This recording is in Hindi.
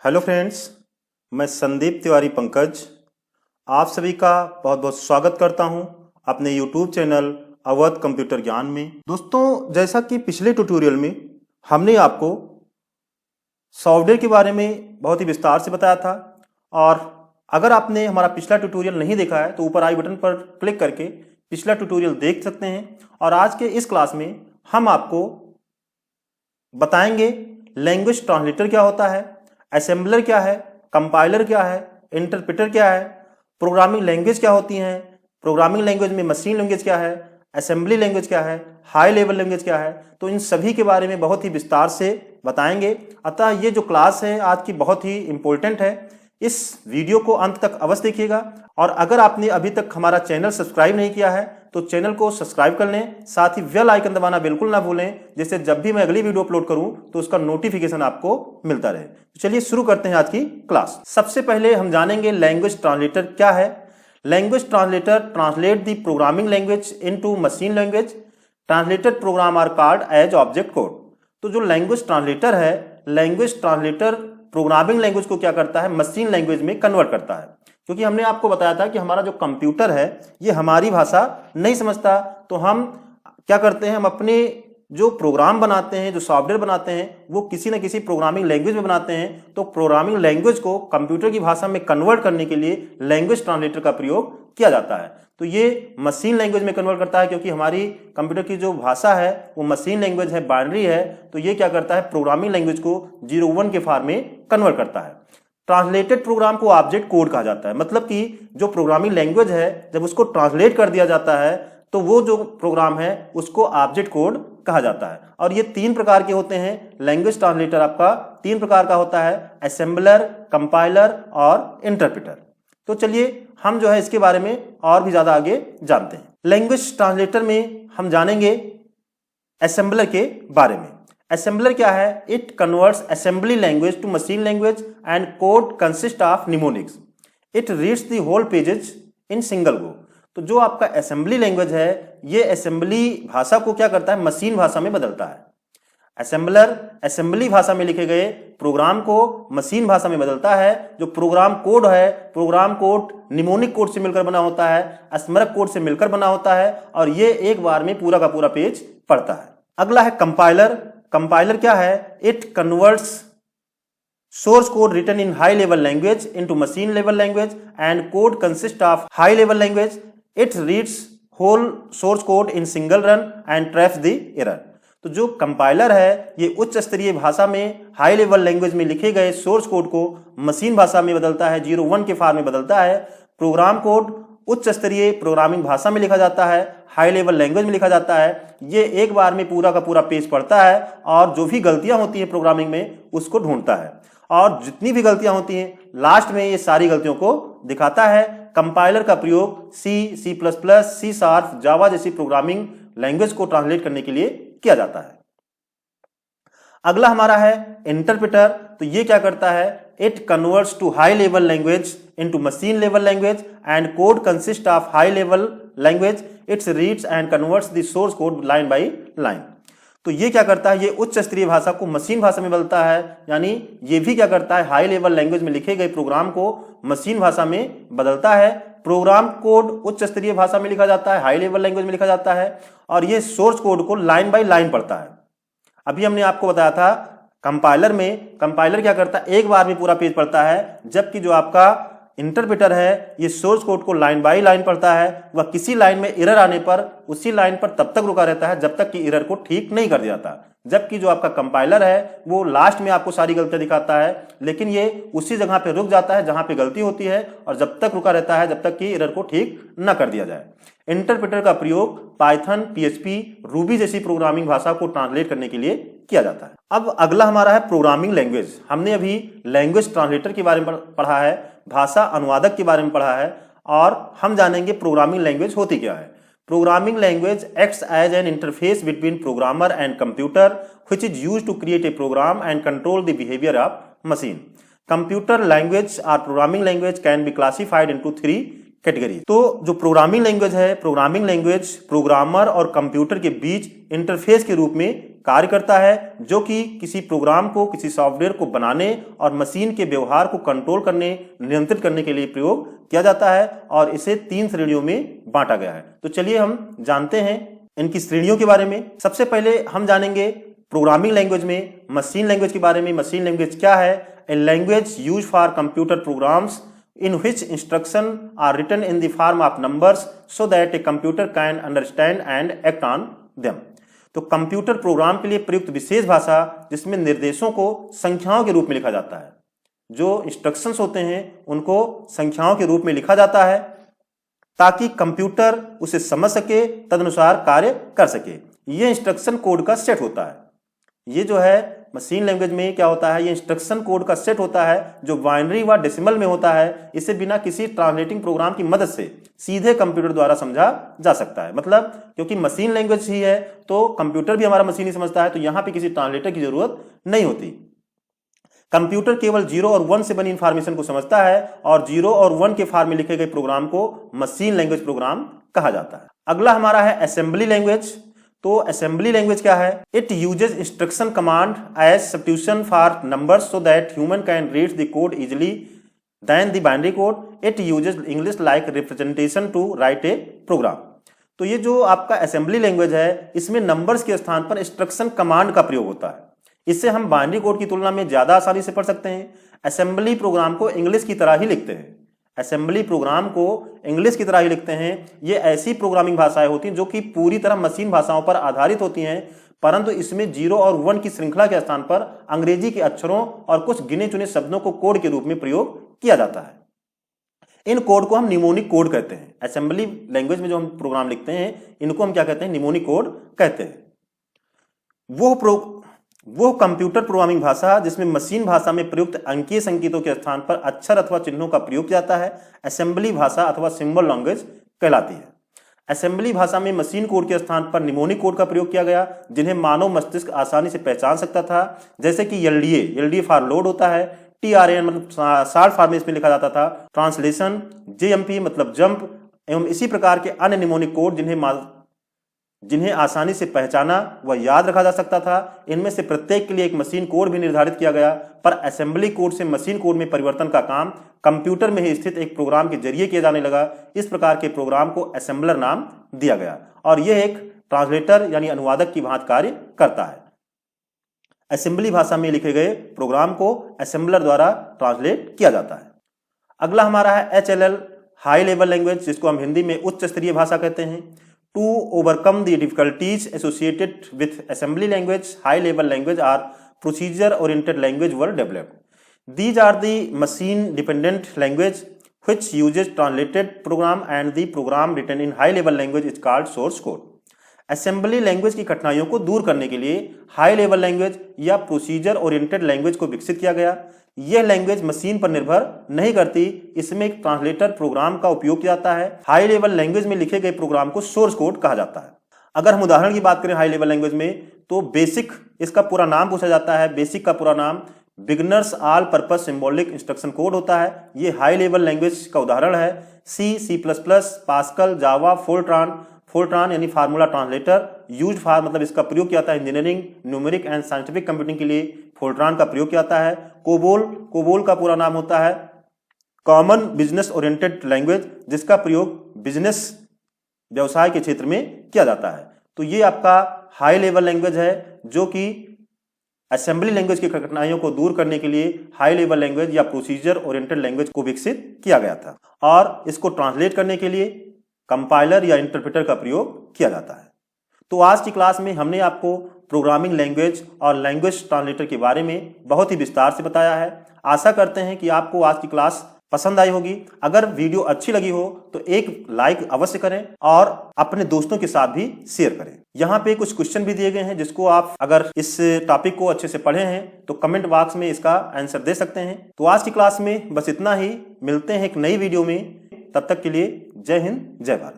हेलो फ्रेंड्स, मैं संदीप तिवारी पंकज आप सभी का बहुत बहुत स्वागत करता हूं अपने यूट्यूब चैनल अवध कंप्यूटर ज्ञान में। दोस्तों, जैसा कि पिछले ट्यूटोरियल में हमने आपको सॉफ्टवेयर के बारे में बहुत ही विस्तार से बताया था, और अगर आपने हमारा पिछला ट्यूटोरियल नहीं देखा है तो ऊपर आई बटन पर क्लिक करके पिछला ट्यूटोरियल देख सकते हैं। और आज के इस क्लास में हम आपको बताएंगे लैंग्वेज ट्रांसलेटर क्या होता है, असेंबलर क्या है, कंपाइलर क्या है, इंटरप्रेटर क्या है, प्रोग्रामिंग लैंग्वेज क्या होती हैं, प्रोग्रामिंग लैंग्वेज में मशीन लैंग्वेज क्या है, असेंबली लैंग्वेज क्या है, हाई लेवल लैंग्वेज क्या है। तो इन सभी के बारे में बहुत ही विस्तार से बताएंगे। अतः ये जो क्लास है आज की बहुत ही इंपॉर्टेंट है। इस वीडियो को अंत तक अवश्य देखिएगा, और अगर आपने अभी तक हमारा चैनल सब्सक्राइब नहीं किया है तो चैनल को सब्सक्राइब कर लें, साथ ही बेल आइकन दबाना बिल्कुल ना भूलें, जिससे जब भी मैं अगली वीडियो अपलोड करूं तो उसका नोटिफिकेशन आपको मिलता रहे। तो चलिए शुरू करते हैं आज की क्लास। सबसे पहले हम जानेंगे लैंग्वेज ट्रांसलेटर क्या है। Language translator translate the programming language into machine language. Translated program are called as object code. तो जो लैंग्वेज ट्रांसलेटर है, लैंग्वेज ट्रांसलेटर प्रोग्रामिंग लैंग्वेज को क्या करता है, मशीन लैंग्वेज में कन्वर्ट करता है। क्योंकि हमने आपको बताया था कि हमारा जो कंप्यूटर है ये हमारी भाषा नहीं समझता, तो हम क्या करते हैं, हम अपने जो प्रोग्राम बनाते हैं, जो सॉफ्टवेयर बनाते हैं, वो किसी न किसी प्रोग्रामिंग लैंग्वेज में बनाते हैं। तो प्रोग्रामिंग लैंग्वेज को कंप्यूटर की भाषा में कन्वर्ट करने के लिए लैंग्वेज ट्रांसलेटर का प्रयोग किया जाता है। तो ये मशीन लैंग्वेज में कन्वर्ट करता है, क्योंकि हमारी कंप्यूटर की जो भाषा है वो मशीन लैंग्वेज है, बाइनरी है। तो ये क्या करता है, प्रोग्रामिंग लैंग्वेज को 0-1 के फॉर्म में कन्वर्ट करता है। ट्रांसलेटेड प्रोग्राम को ऑब्जेक्ट कोड कहा जाता है। मतलब कि जो प्रोग्रामिंग लैंग्वेज है, जब उसको ट्रांसलेट कर दिया जाता है तो वो जो प्रोग्राम है उसको ऑब्जेक्ट कोड कहा जाता है। और ये 3 प्रकार के होते हैं। लैंग्वेज ट्रांसलेटर आपका 3 प्रकार का होता है, असेंबलर, कंपाइलर और इंटरप्रेटर। तो चलिए हम जो है इसके बारे में और भी ज्यादा आगे जानते हैं। लैंग्वेज ट्रांसलेटर में हम जानेंगे असेंबलर के बारे में। असेंबलर क्या है? It converts assembly language to machine language and code consist of mnemonics. It reads the whole pages in single go. तो जो आपका असेंबली लैंग्वेज है, ये असेंबली भाषा को क्या करता है, मशीन भाषा में बदलता है। असेंबलर असेंबली भाषा में लिखे गए प्रोग्राम को मशीन भाषा में बदलता है। जो प्रोग्राम कोड है, प्रोग्राम कोड निमोनिक कोड से मिलकर बना होता है, स्मारक कोड से मिलकर बना होता है, और ये एक बार में पूरा का पूरा पेज पढ़ता है। अगला है कंपाइलर। कंपाइलर क्या है? It converts source code written in high level language into machine level language and code consists of high level language. It reads whole source code in single run and traps the error. तो जो कंपाइलर है ये उच्च स्तरीय भाषा में, हाई लेवल लैंग्वेज में लिखे गए सोर्स कोड को मशीन भाषा में बदलता है, 0-1 के फॉर्म में बदलता है। प्रोग्राम कोड उच्च स्तरीय प्रोग्रामिंग भाषा में लिखा जाता है, हाई लेवल लैंग्वेज में लिखा जाता है। ये एक बार में पूरा का पूरा पेज पढ़ता है और जो भी गलतियां होती हैं प्रोग्रामिंग में उसको ढूंढता है, और जितनी भी गलतियां होती हैं लास्ट में ये सारी गलतियों को दिखाता है। कंपाइलर का प्रयोग सी, C++, C#, जावा जैसी प्रोग्रामिंग लैंग्वेज को ट्रांसलेट करने के लिए किया जाता है। अगला हमारा है इंटरप्रेटर। तो ये क्या करता है? It converts to high level language into machine level language and code consist of high level language. It's reads and converts the source code line by line. तो ये क्या करता है, ये उच्च स्तरीय भाषा को मशीन भाषा में बदलता है। यानी ये भी क्या करता है, हाई लेवल लैंग्वेज में लिखे गए प्रोग्राम को मशीन भाषा में बदलता है। प्रोग्राम कोड उच्च स्तरीय भाषा में लिखा जाता है, हाई लेवल लैंग्वेज में लिखा जाता है, और ये सोर्स कोड को लाइन बाय लाइन पढ़ता है। अभी हमने आपको बताया था कंपाइलर में, कंपाइलर क्या करता है, एक बार में पूरा पेज पढ़ता है, जबकि जो आपका इंटरप्रेटर है ये सोर्स कोड को लाइन बाय लाइन पढ़ता है। वह किसी लाइन में एरर आने पर उसी लाइन पर तब तक रुका रहता है जब तक कि एरर को ठीक नहीं कर दिया जाता। जबकि जो आपका कंपाइलर है वो लास्ट में आपको सारी गलतियां दिखाता है, लेकिन ये उसी जगह पे रुक जाता है जहां पे गलती होती है, और जब तक रुका रहता है जब तक कि एरर को ठीक न कर दिया जाए। इंटरप्रेटर का प्रयोग पाइथन, PHP, रूबी जैसी प्रोग्रामिंग भाषा को ट्रांसलेट करने के लिए किया जाता है। अब अगला हमारा है प्रोग्रामिंग लैंग्वेज। हमने अभी लैंग्वेज ट्रांसलेटर के बारे में पढ़ा है, भाषा अनुवादक के बारे में पढ़ा है, और हम जानेंगे प्रोग्रामिंग लैंग्वेज होती क्या है। Programming language acts as an interface between programmer and computer which is used to create a program and control the behavior of machine. Computer language or programming language can be classified into 3 category. तो जो प्रोग्रामिंग लैंग्वेज है, प्रोग्रामिंग लैंग्वेज प्रोग्रामर और कंप्यूटर के बीच इंटरफेस के रूप में कार्य करता है, जो कि किसी प्रोग्राम को, किसी सॉफ्टवेयर को बनाने और मशीन के व्यवहार को कंट्रोल करने, नियंत्रित करने के लिए प्रयोग किया जाता है और इसे 3 श्रेणियों में बांटा गया है। तो चलिए हम जानते हैं इनकी श्रेणियों के बारे में। सबसे पहले हम जानेंगे प्रोग्रामिंग लैंग्वेज में मशीन लैंग्वेज के बारे में। मशीन लैंग्वेज क्या है? A language use for computer programs in which instruction are written in the form of numbers so that a computer can understand and act on them। तो कंप्यूटर प्रोग्राम के लिए प्रयुक्त विशेष भाषा जिसमें निर्देशों को संख्याओं के रूप में लिखा जाता है। जो इंस्ट्रक्शंस होते हैं उनको संख्याओं के रूप में लिखा जाता है ताकि कंप्यूटर उसे समझ सके, तदनुसार कार्य कर सके। ये इंस्ट्रक्शन कोड का सेट होता है। ये जो है मशीन लैंग्वेज में क्या होता है, ये इंस्ट्रक्शन कोड का सेट होता है जो बाइनरी व डेसिमल में होता है। इसे बिना किसी ट्रांसलेटिंग प्रोग्राम की मदद से सीधे कंप्यूटर द्वारा समझा जा सकता है। मतलब क्योंकि मशीन लैंग्वेज ही है तो कंप्यूटर भी हमारा मशीन ही समझता है, तो यहां पे किसी ट्रांसलेटर की जरूरत नहीं होती। कंप्यूटर केवल 0 और 1 से बनी इंफॉर्मेशन को समझता है और 0 और 1 के फॉर्म में लिखे गए प्रोग्राम को मशीन लैंग्वेज प्रोग्राम कहा जाता है। अगला हमारा है असेंबली लैंग्वेज। तो असेंबली लैंग्वेज क्या है? It uses instruction command as substitution for numbers so that human can read the code easily then the binary code. It uses English like representation to write a program. तो ये जो आपका असेंबली लैंग्वेज है, इसमें नंबर्स के स्थान पर इंस्ट्रक्शन कमांड का प्रयोग होता है। इससे हम बाइनरी कोड की तुलना में ज्यादा आसानी से पढ़ सकते हैं। असेंबली प्रोग्राम को इंग्लिश की तरह ही लिखते हैं। असेंबली प्रोग्राम को इंग्लिश की तरह ही लिखते हैं। ये ऐसी प्रोग्रामिंग भाषाएं होती हैं जो कि पूरी तरह मशीन भाषाओं पर आधारित होती हैं, परंतु इसमें 0 और 1 की श्रृंखला के स्थान पर अंग्रेजी के अक्षरों और कुछ गिने चुने शब्दों को कोड के रूप में प्रयोग किया जाता है। इन कोड को हम निमोनिक कोड कहते हैं। असेंबली लैंग्वेज में जो हम प्रोग्राम लिखते हैं इनको हम क्या कहते हैं? निमोनिक कोड कहते हैं। वो कंप्यूटर प्रोग्रामिंग भाषा जिसमें मशीन भाषा में प्रयुक्त अंकीय संकेतों के स्थान पर अक्षर अथवा चिन्हों का प्रयोग किया जाता है, असेंबली भाषा अथवा सिंबल लैंग्वेज कहलाती है। असेंबली भाषा में मशीन कोड के स्थान पर निमोनिक कोड का प्रयोग किया गया, जिन्हें मानव मस्तिष्क आसानी से पहचान सकता था। जैसे कि एलडीए फॉर लोड होता है, TRN मतलब शॉर्ट फॉर्म में इसमें लिखा जाता था, ट्रांसलेशन, JMP मतलब जंप, एवं इसी प्रकार के अन्य निमोनिक कोड जिन्हें आसानी से पहचाना व याद रखा जा सकता था। इनमें से प्रत्येक के लिए एक मशीन कोड भी निर्धारित किया गया, पर असेंबली कोड से मशीन कोड में परिवर्तन का काम कंप्यूटर में ही स्थित एक प्रोग्राम के जरिए किया जाने लगा। इस प्रकार के प्रोग्राम को असेंबलर नाम दिया गया और यह एक ट्रांसलेटर यानी अनुवादक की भांति कार्य करता है। असेंबली भाषा में लिखे गए प्रोग्राम को असेंबलर द्वारा ट्रांसलेट किया जाता है। अगला हमारा है HLL हाई लेवल लैंग्वेज, जिसको हम हिंदी में उच्च स्तरीय भाषा कहते हैं। To overcome the difficulties associated with assembly language, high-level language or procedure-oriented language were developed. These are the machine-dependent language which uses translated program and the program written in high-level language is called source code. Assembly language की कठिनाइयों को दूर करने के लिए हाई लेवल लैंग्वेज या प्रोसीजर ओरिएंटेड लैंग्वेज को विकसित किया गया। यह लैंग्वेज मशीन पर निर्भर नहीं करती, इसमें एक ट्रांसलेटर प्रोग्राम का उपयोग किया जाता है। हाई लेवल लैंग्वेज में लिखे गए प्रोग्राम को सोर्स कोड कहा जाता है। अगर हम उदाहरण की बात करें हाई लेवल लैंग्वेज में, तो बेसिक इसका पूरा नाम पूछा जाता है। बेसिक का पूरा नाम beginners all purpose symbolic instruction code होता है। ये हाई लेवल लैंग्वेज का उदाहरण है। C++, पास्कल, जावा, फोर्ट्रान यानी फार्मूला ट्रांसलेटर, यूज फॉर मतलब इसका प्रयोग किया जाता है engineering, numeric and scientific computing के लिए फोर्ट्रान का प्रयोग किया जाता है। कोबोल का पूरा नाम होता है कॉमन बिजनेस ओरिएंटेड लैंग्वेज, जिसका प्रयोग बिजनेस व्यवसाय के क्षेत्र में किया जाता है। तो ये आपका हाई लेवल लैंग्वेज है जो कि असेंबली लैंग्वेज की कठिनाइयों को दूर करने के लिए हाई लेवल लैंग्वेज या प्रोसीजर ओरिएंटेड लैंग्वेज को विकसित किया गया था और इसको ट्रांसलेट करने के लिए कंपाइलर या इंटरप्रेटर का प्रयोग किया जाता है। तो आज की क्लास में हमने आपको प्रोग्रामिंग लैंग्वेज और लैंग्वेज ट्रांसलेटर के बारे में बहुत ही विस्तार से बताया है। आशा करते हैं कि आपको आज की क्लास पसंद आई होगी। अगर वीडियो अच्छी लगी हो तो एक लाइक अवश्य करें और अपने दोस्तों के साथ भी शेयर करें। यहाँ पे कुछ क्वेश्चन भी दिए गए हैं जिसको आप अगर इस टॉपिक को अच्छे से पढ़े हैं तो कमेंट बॉक्स में इसका आंसर दे सकते हैं। तो आज की क्लास में बस इतना ही, मिलते हैं एक नई वीडियो में। तब तक के लिए जय हिंद, जय भारत।